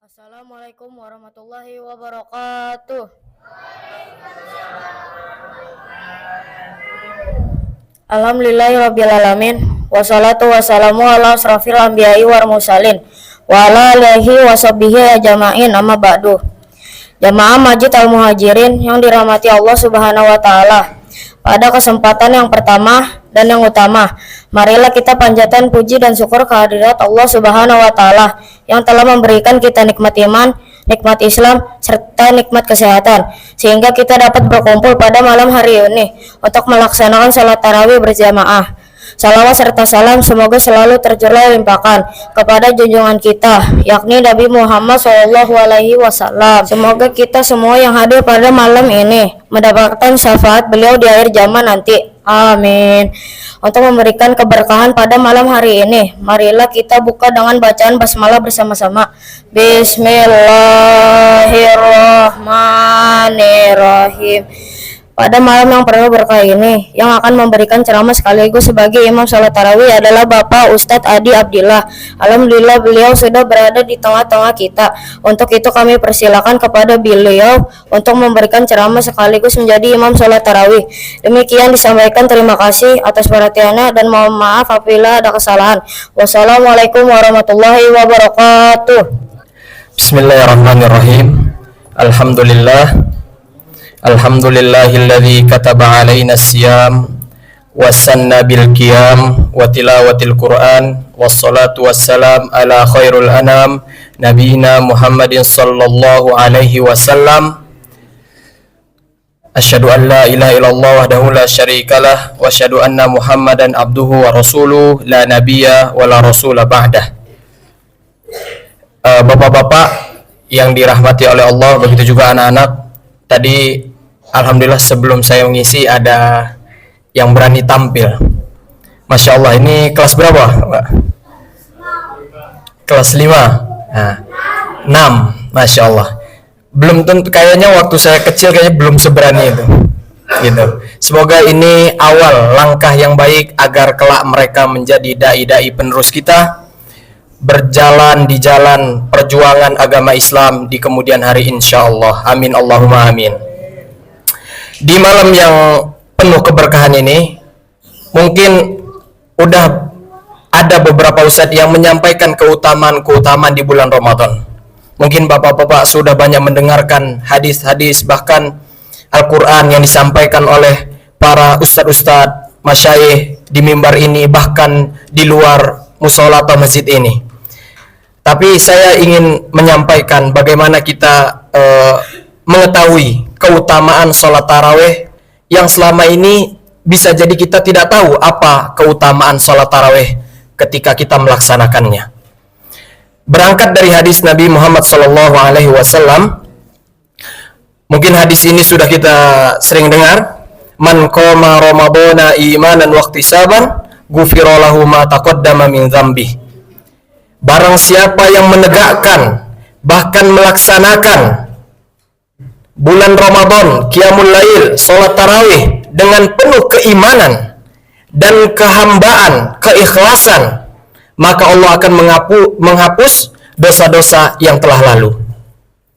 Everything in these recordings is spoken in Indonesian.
Assalamualaikum warahmatullahi wabarakatuh. Alhamdulillahirrabbilalamin. Wassalatu wassalamu ala asrafil anbiya'i wal mursalin wa ala alihi wa sahbihi ajma'in, amma ba'du. Jamaah Masjid Al-Muhajirin yang dirahmati Allah Subhanahu wa taala. Pada kesempatan yang pertama dan yang utama, marilah kita panjatkan puji dan syukur kehadirat Allah Subhanahu wa taala yang telah memberikan kita nikmat iman, nikmat Islam, serta nikmat kesehatan, sehingga kita dapat berkumpul pada malam hari ini untuk melaksanakan salat tarawih berjamaah. Salawat serta salam semoga selalu tercurah limpahkan kepada junjungan kita, yakni Nabi Muhammad SAW. Semoga kita semua yang hadir pada malam ini mendapatkan syafaat beliau di akhir zaman nanti. Amin. Untuk memberikan keberkahan pada malam hari ini, marilah kita buka dengan bacaan basmalah bersama-sama. Bismillahirrahmanirrahim. Pada malam yang penuh berkah ini, yang akan memberikan ceramah sekaligus sebagai imam salat tarawih adalah Bapak Ustadz Adi Abdillah. Alhamdulillah beliau sudah berada di tengah-tengah kita. Untuk itu kami persilakan kepada beliau untuk memberikan ceramah sekaligus menjadi imam salat tarawih. Demikian disampaikan, terima kasih atas perhatiannya dan mohon maaf apabila ada kesalahan. Wassalamualaikum warahmatullahi wabarakatuh. Bismillahirrahmanirrahim. Alhamdulillahilladzi kataba alaina siyam wa sanna bil qiyam wa tilawatil Qur'an wassalatu wassalam ala khairul anam nabiyina Muhammadin sallallahu alaihi wasallam. Asyhadu an la ilaha illallah wahdahu la syarikalah wa asyhadu anna Muhammadan abduhu wa rasuluh la nabiyya wa la rasula ba'dah. Bapak-bapak yang dirahmati oleh Allah, begitu juga anak-anak. Tadi alhamdulillah sebelum saya mengisi ada yang berani tampil. Masya Allah, ini kelas berapa, Pak? Kelas 5. Nah, 6. Masya Allah. Belum tentu, kayaknya waktu saya kecil kayaknya belum seberani itu. Gitu. Semoga ini awal langkah yang baik agar kelak mereka menjadi dai-dai penerus kita, berjalan di jalan perjuangan agama Islam di kemudian hari insyaallah. Amin Allahumma amin. Di malam yang penuh keberkahan ini, mungkin udah ada beberapa ustadz yang menyampaikan keutamaan-keutamaan di bulan Ramadan. Mungkin bapak-bapak sudah banyak mendengarkan hadis-hadis, bahkan Al-Quran yang disampaikan oleh para ustadz-ustadz masyayikh di mimbar ini, bahkan di luar musola atau masjid ini. Tapi saya ingin menyampaikan bagaimana kita mengetahui keutamaan sholat tarawih yang selama ini bisa jadi kita tidak tahu apa keutamaan sholat tarawih ketika kita melaksanakannya. Berangkat dari hadis Nabi Muhammad SAW, mungkin hadis ini sudah kita sering dengar. Man qoma ramadhana imanan wa ihtisaban ghufira lahu ma taqaddama min dzambi. Barang siapa yang menegakkan bahkan melaksanakan bulan Ramadan, qiyamul lail, salat tarawih dengan penuh keimanan dan kehambaan, keikhlasan, maka Allah akan menghapus dosa-dosa yang telah lalu.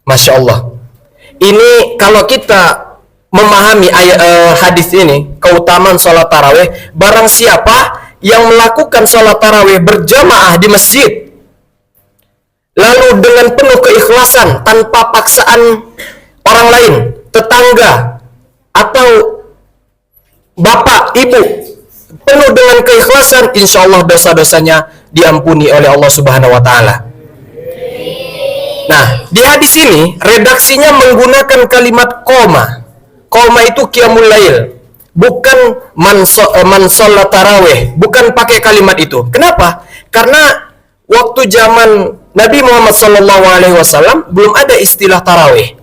Masya Allah. Ini kalau kita memahami hadis ini, keutamaan salat tarawih, barang siapa yang melakukan salat tarawih berjamaah di masjid, lalu dengan penuh keikhlasan tanpa paksaan orang lain, tetangga atau bapak, ibu, penuh dengan keikhlasan, insya Allah dosa-dosanya diampuni oleh Allah Subhanahu wa taala. Nah, di hadis ini redaksinya menggunakan kalimat koma. Koma itu qiyamul lail, bukan man sholat tarawih, bukan pakai kalimat itu. Kenapa? Karena waktu zaman Nabi Muhammad SAW belum ada istilah tarawih.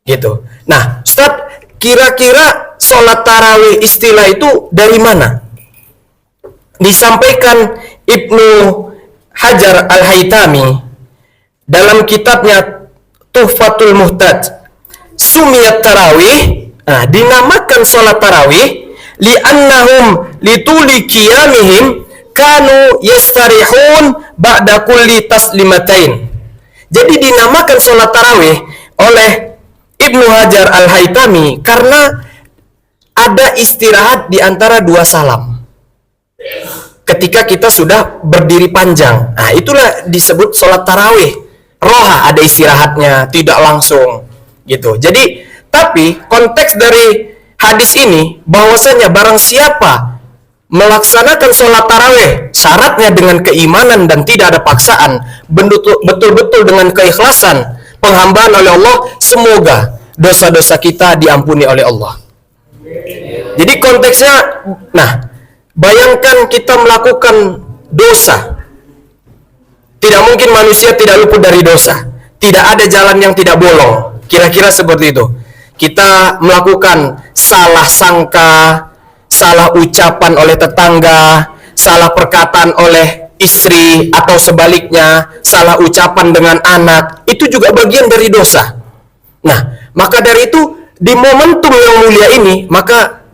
Gitu. Nah, Ustaz, kira-kira sholat tarawih istilah itu dari mana? Disampaikan Ibnu Hajar Al-Haytami dalam kitabnya Tuhfatul Muhtaj. Sumiyat tarawih, dinamakan sholat tarawih li'annahum lituli qiyamihim kanu yastarihun ba'da kulli taslimatain. Jadi dinamakan sholat tarawih oleh Ibnu Hajar Al-Haytami karena ada istirahat di antara dua salam. Ketika kita sudah berdiri panjang, nah itulah disebut sholat tarawih. Roha, ada istirahatnya, tidak langsung gitu. Jadi, tapi konteks dari hadis ini bahwasanya barang siapa melaksanakan sholat tarawih syaratnya dengan keimanan dan tidak ada paksaan, betul-betul dengan keikhlasan, penghambaan oleh Allah, semoga dosa-dosa kita diampuni oleh Allah. Jadi konteksnya, nah, bayangkan kita melakukan dosa. Tidak mungkin manusia tidak luput dari dosa. Tidak ada jalan yang tidak bolong. Kira-kira seperti itu. Kita melakukan salah sangka, salah ucapan oleh tetangga, salah perkataan oleh istri, atau sebaliknya, salah ucapan dengan anak. Itu juga bagian dari dosa. Nah, maka dari itu, di momentum yang mulia ini, maka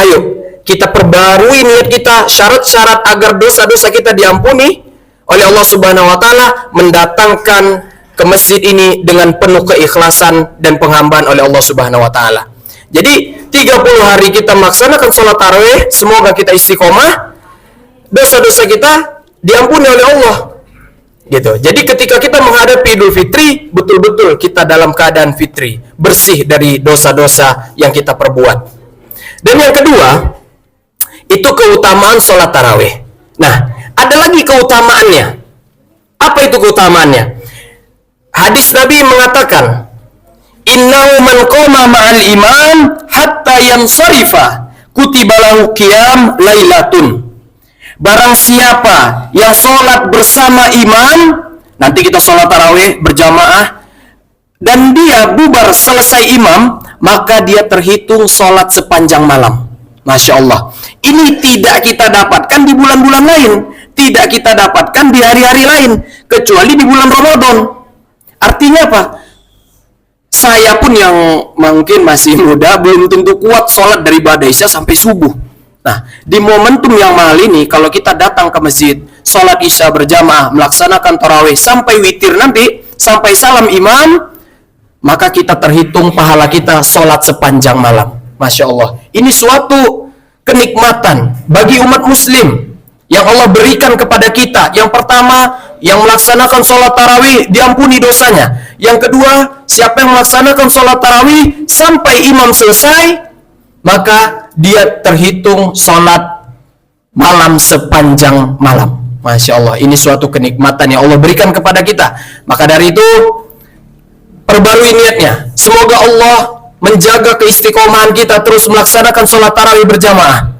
ayo kita perbarui niat kita, syarat-syarat agar dosa-dosa kita diampuni oleh Allah Subhanahu wa taala, mendatangkan ke masjid ini dengan penuh keikhlasan dan penghambaan oleh Allah Subhanahu wa taala. Jadi 30 hari kita melaksanakan sholat tarawih, semoga kita istiqomah, dosa-dosa kita diampuni oleh Allah. Gitu. Jadi ketika kita menghadapi Idul Fitri, betul-betul kita dalam keadaan fitri, bersih dari dosa-dosa yang kita perbuat. Dan yang kedua, itu keutamaan sholat tarawih. Nah, ada lagi keutamaannya. Apa itu keutamaannya? Hadis Nabi mengatakan, innahu man qoma ma'al imam hatta yansarifa kutiba lahu qiyam lailatun. Barang siapa yang sholat bersama imam, nanti kita sholat tarawih berjamaah, dan dia bubar selesai imam, maka dia terhitung sholat sepanjang malam. Masya Allah. Ini tidak kita dapatkan di bulan-bulan lain, tidak kita dapatkan di hari-hari lain, kecuali di bulan Ramadan. Artinya apa? Saya pun yang mungkin masih muda, belum tentu kuat sholat dari badai isya sampai subuh. Nah, di momentum yang mahal ini, kalau kita datang ke masjid, sholat isya berjamaah, melaksanakan tarawih sampai witir nanti, sampai salam imam, maka kita terhitung pahala kita sholat sepanjang malam. Masya Allah. Ini suatu kenikmatan bagi umat muslim yang Allah berikan kepada kita. Yang pertama, yang melaksanakan sholat tarawih diampuni dosanya. Yang kedua, siapa yang melaksanakan sholat tarawih sampai imam selesai, maka dia terhitung sholat malam sepanjang malam. Masya Allah, ini suatu kenikmatan yang Allah berikan kepada kita. Maka dari itu, perbarui niatnya. Semoga Allah menjaga keistiqomahan kita terus melaksanakan sholat tarawih berjamaah.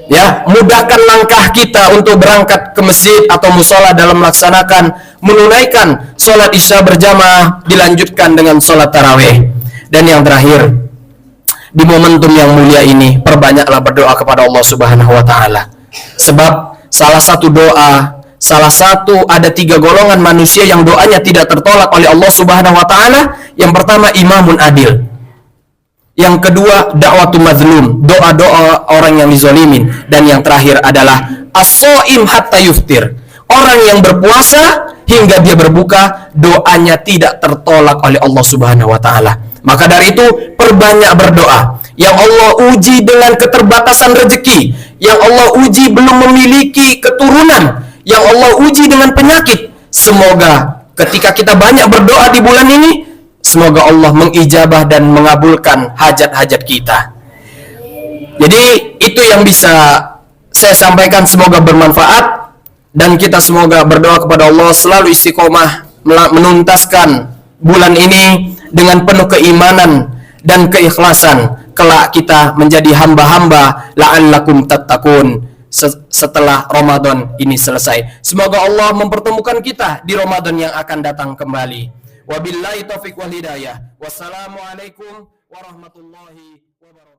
Ya, mudahkan langkah kita untuk berangkat ke masjid atau musola dalam melaksanakan, menunaikan sholat isya berjamaah, dilanjutkan dengan sholat tarawih. Dan yang terakhir, di momentum yang mulia ini, perbanyaklah berdoa kepada Allah Subhanahu wa taala. Sebab salah satu doa, ada 3 golongan manusia yang doanya tidak tertolak oleh Allah Subhanahu wa taala. Yang pertama, imamun adil. Yang kedua, da'watu mazlum, doa-doa orang yang dizolimin. Dan yang terakhir adalah as-shaim hatta yuftir, orang yang berpuasa hingga dia berbuka, doanya tidak tertolak oleh Allah Subhanahu wa taala. Maka dari itu, perbanyak berdoa. Yang Allah uji dengan keterbatasan rezeki, yang Allah uji belum memiliki keturunan, yang Allah uji dengan penyakit. Semoga ketika kita banyak berdoa di bulan ini, semoga Allah mengijabah dan mengabulkan hajat-hajat kita. Jadi itu yang bisa saya sampaikan, semoga bermanfaat. Dan kita semoga berdoa kepada Allah selalu istiqomah menuntaskan bulan ini dengan penuh keimanan dan keikhlasan. Kelak kita menjadi hamba-hamba la'allakum tattaqun setelah Ramadan ini selesai. Semoga Allah mempertemukan kita di Ramadan yang akan datang kembali. Wabillahi taufiq wal hidayah. Wassalamualaikum warahmatullahi wabarakatuh.